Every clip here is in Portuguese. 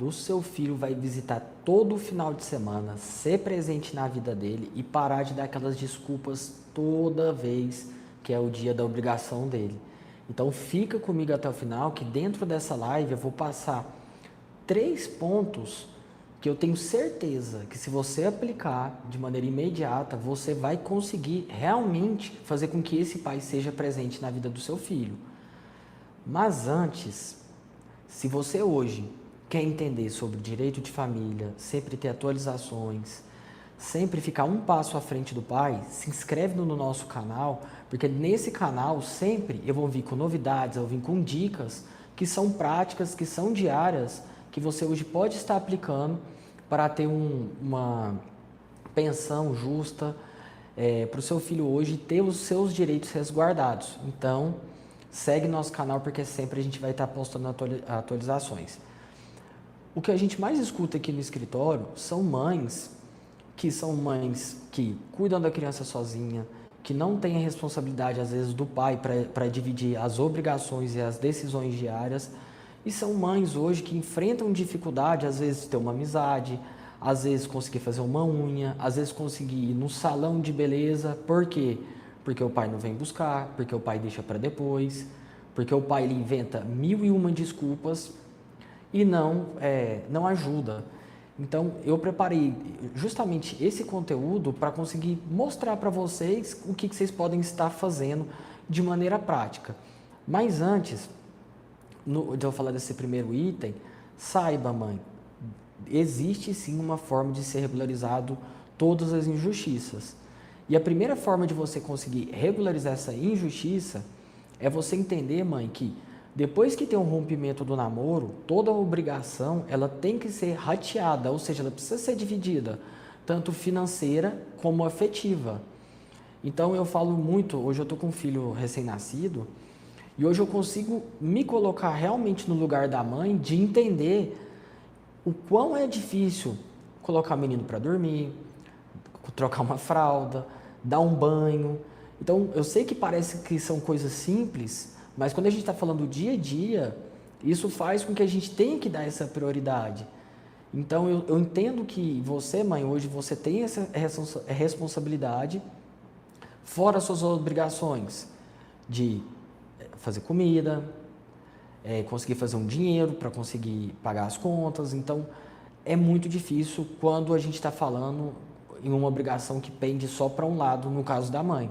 do seu filho vai visitar todo final de semana, ser presente na vida dele e parar de dar aquelas desculpas toda vez que é o dia da obrigação dele. Então fica comigo até o final, que dentro dessa live eu vou passar 3 pontos que eu tenho certeza que, se você aplicar de maneira imediata, você vai conseguir realmente fazer com que esse pai seja presente na vida do seu filho. Mas antes, se você hoje quer entender sobre direito de família, sempre ter atualizações, sempre ficar um passo à frente do pai, se inscreve no nosso canal, porque nesse canal sempre eu vou vir com novidades, eu vou vir com dicas que são práticas, que são diárias, que você hoje pode estar aplicando para ter uma pensão justa para o seu filho hoje ter os seus direitos resguardados. Então, segue nosso canal, porque sempre a gente vai estar postando atualizações. O que a gente mais escuta aqui no escritório são mães que cuidam da criança sozinha, que não têm a responsabilidade, às vezes, do pai para dividir as obrigações e as decisões diárias. E são mães hoje que enfrentam dificuldade, às vezes, ter uma amizade, às vezes conseguir fazer uma unha, às vezes conseguir ir no salão de beleza. Por quê? Porque o pai não vem buscar, porque o pai deixa para depois, porque o pai ele inventa 1001 desculpas e não ajuda. Então, eu preparei justamente esse conteúdo para conseguir mostrar para vocês o que vocês podem estar fazendo de maneira prática. Mas antes de eu falar desse primeiro item, saiba, mãe, existe sim uma forma de ser regularizado todas as injustiças. E a primeira forma de você conseguir regularizar essa injustiça é você entender, mãe, que depois que tem um rompimento do namoro, toda obrigação ela tem que ser rateada, ou seja, ela precisa ser dividida, tanto financeira como afetiva. Então eu falo muito, hoje eu estou com um filho recém-nascido, e hoje eu consigo me colocar realmente no lugar da mãe, de entender o quão é difícil colocar o menino para dormir, trocar uma fralda, dar um banho. Então eu sei que parece que são coisas simples, mas quando a gente está falando do dia a dia, isso faz com que a gente tenha que dar essa prioridade. Então eu entendo que você, mãe, hoje você tem essa responsabilidade, fora as suas obrigações de fazer comida, conseguir fazer um dinheiro para conseguir pagar as contas. Então é muito difícil quando a gente está falando em uma obrigação que pende só para um lado, no caso da mãe.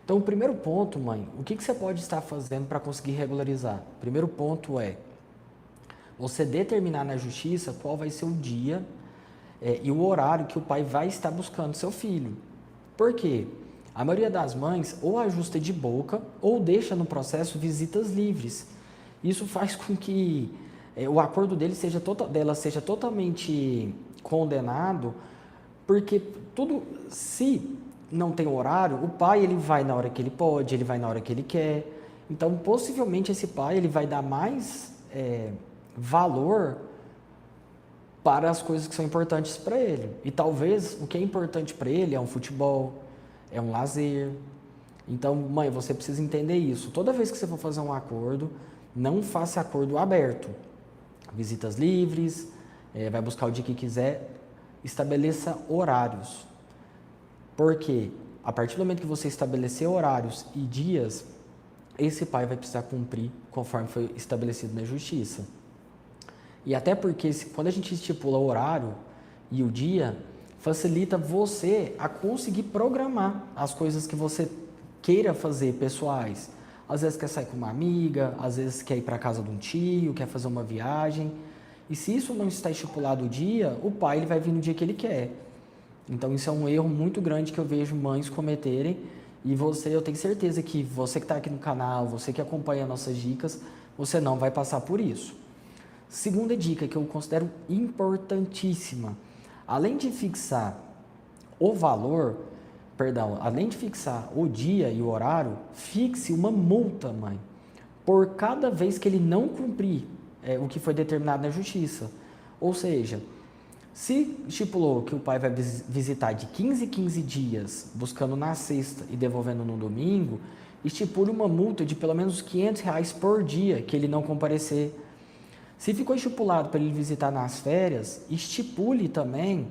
Então, o primeiro ponto, mãe, o que você pode estar fazendo para conseguir regularizar? O primeiro ponto é você determinar na justiça qual vai ser o dia e o horário que o pai vai estar buscando seu filho. Por quê? A maioria das mães ou ajusta de boca ou deixa no processo visitas livres. Isso faz com que o acordo dela seja totalmente condenado, porque se não tem horário, o pai ele vai na hora que ele pode, ele vai na hora que ele quer. Então, possivelmente, esse pai ele vai dar mais valor para as coisas que são importantes para ele. E talvez o que é importante para ele é um futebol, é um lazer. Então, mãe, você precisa entender isso. Toda vez que você for fazer um acordo, não faça acordo aberto. Visitas livres, vai buscar o dia que quiser, estabeleça horários. Porque a partir do momento que você estabelecer horários e dias, esse pai vai precisar cumprir conforme foi estabelecido na justiça. E até porque quando a gente estipula o horário e o dia, facilita você a conseguir programar as coisas que você queira fazer pessoais. Às vezes quer sair com uma amiga, às vezes quer ir para a casa de um tio, quer fazer uma viagem. E se isso não está estipulado o dia, o pai ele vai vir no dia que ele quer. Então isso é um erro muito grande que eu vejo mães cometerem, e eu tenho certeza que você que está aqui no canal, você que acompanha nossas dicas, você não vai passar por isso. Segunda dica que eu considero importantíssima, além de fixar além de fixar o dia e o horário, fixe uma multa, mãe, por cada vez que ele não cumprir o que foi determinado na justiça. Ou seja, se estipulou que o pai vai visitar de 15 em 15 dias, buscando na sexta e devolvendo no domingo, estipule uma multa de pelo menos R$ 500 por dia que ele não comparecer. Se ficou estipulado para ele visitar nas férias, estipule também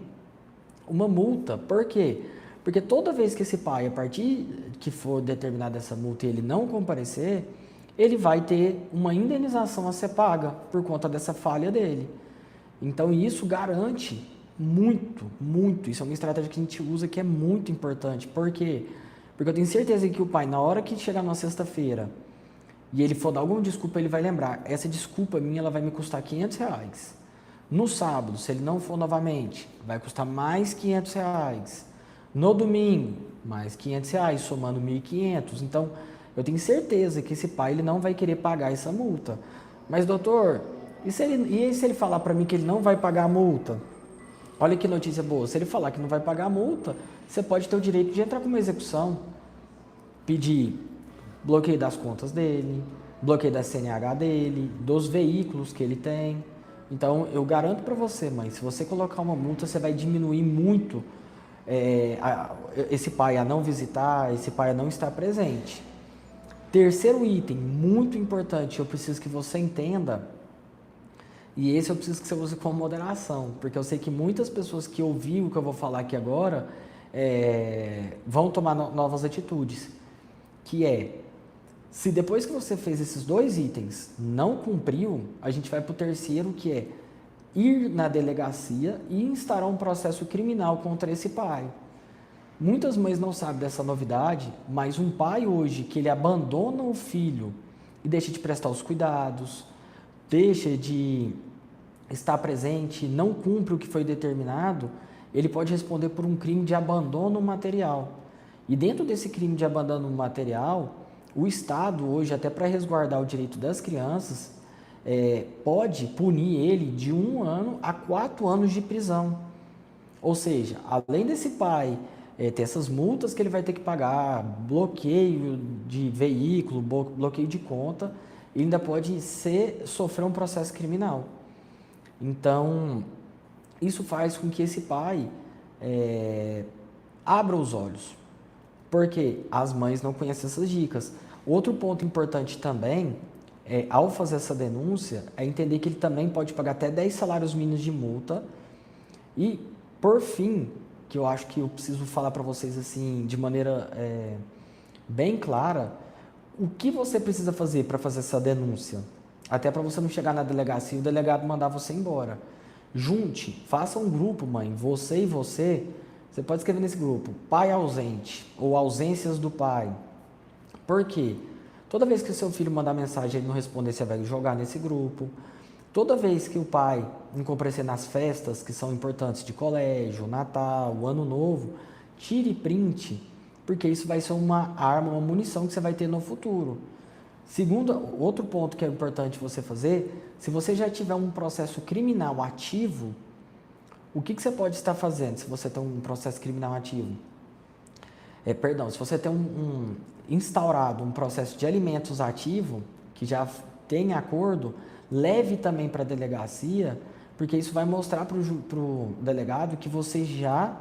uma multa. Por quê? Porque toda vez que esse pai, a partir que for determinada essa multa e ele não comparecer, ele vai ter uma indenização a ser paga por conta dessa falha dele. Então isso garante muito, muito. Isso é uma estratégia que a gente usa que é muito importante. Por quê? Porque eu tenho certeza que o pai, na hora que chegar na sexta-feira e ele for dar alguma desculpa, ele vai lembrar, essa desculpa minha ela vai me custar R$ 500. No sábado, se ele não for novamente, vai custar mais R$ 500. No domingo, mais R$ 500, somando 1.500. Então, eu tenho certeza que esse pai ele não vai querer pagar essa multa. Mas, doutor, e se ele falar para mim que ele não vai pagar a multa? Olha que notícia boa. Se ele falar que não vai pagar a multa, você pode ter o direito de entrar com uma execução, pedir bloqueio das contas dele, bloqueio da CNH dele, dos veículos que ele tem. Então, eu garanto para você, mãe, se você colocar uma multa, você vai diminuir muito esse pai a não visitar, esse pai a não estar presente. Terceiro item, muito importante, eu preciso que você entenda, e esse eu preciso que você use com moderação, porque eu sei que muitas pessoas que ouviram o que eu vou falar aqui agora vão tomar novas atitudes, que é, se depois que você fez esses dois itens não cumpriu, a gente vai para o terceiro, que é ir na delegacia e instaurar um processo criminal contra esse pai. Muitas mães não sabem dessa novidade, mas um pai hoje que ele abandona o filho e deixa de prestar os cuidados, deixa de estar presente, não cumpre o que foi determinado, ele pode responder por um crime de abandono material. E dentro desse crime de abandono material, o Estado hoje, até para resguardar o direito das crianças, pode punir ele de 1 ano a 4 anos de prisão. Ou seja, além desse pai ter essas multas que ele vai ter que pagar, bloqueio de veículo, bloqueio de conta, ele ainda pode sofrer um processo criminal. Então, isso faz com que esse pai abra os olhos, porque as mães não conhecem essas dicas. Outro ponto importante também, ao fazer essa denúncia, é entender que ele também pode pagar até 10 salários mínimos de multa. E, por fim, que eu acho que eu preciso falar para vocês assim, de maneira bem clara, o que você precisa fazer para fazer essa denúncia? Até para você não chegar na delegacia e o delegado mandar você embora. Junte, faça um grupo, mãe, você e você pode escrever nesse grupo, pai ausente ou ausências do pai. Por quê? Toda vez que o seu filho mandar mensagem e ele não responder, você vai jogar nesse grupo. Toda vez que o pai não comparecer nas festas que são importantes de colégio, Natal, Ano Novo, tire print, porque isso vai ser uma arma, uma munição que você vai ter no futuro. Segundo, outro ponto que é importante você fazer, se você já tiver um processo criminal ativo, o que você pode estar fazendo se você tem um processo criminal ativo? Se você tem instaurado um processo de alimentos ativo, que já tem acordo, leve também para a delegacia, porque isso vai mostrar para o delegado que você já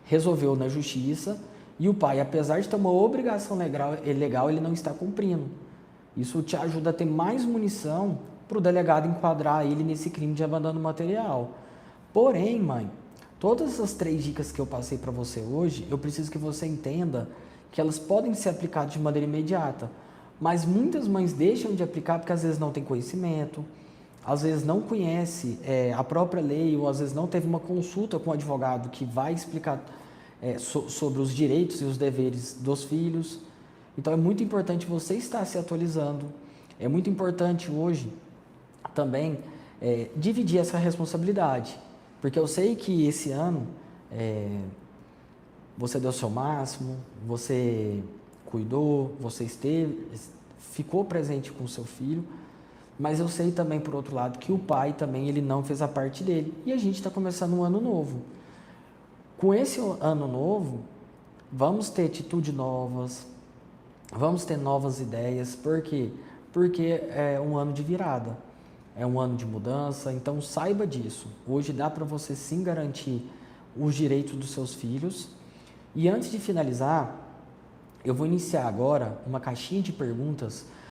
resolveu na justiça e o pai, apesar de ter uma obrigação legal, ele não está cumprindo. Isso te ajuda a ter mais munição para o delegado enquadrar ele nesse crime de abandono material. Porém, mãe, todas essas 3 dicas que eu passei para você hoje, eu preciso que você entenda que elas podem ser aplicadas de maneira imediata. Mas muitas mães deixam de aplicar porque às vezes não tem conhecimento, às vezes não conhece a própria lei, ou às vezes não teve uma consulta com o advogado que vai explicar sobre os direitos e os deveres dos filhos. Então é muito importante você estar se atualizando. É muito importante hoje também dividir essa responsabilidade. Porque eu sei que esse ano você deu o seu máximo, você cuidou, você ficou presente com o seu filho, mas eu sei também, por outro lado, que o pai também ele não fez a parte dele. E a gente está começando um ano novo. Com esse ano novo, vamos ter atitudes novas, vamos ter novas ideias. Por quê? Porque é um ano de virada, é um ano de mudança, então saiba disso. Hoje dá para você sim garantir os direitos dos seus filhos. E antes de finalizar, eu vou iniciar agora uma caixinha de perguntas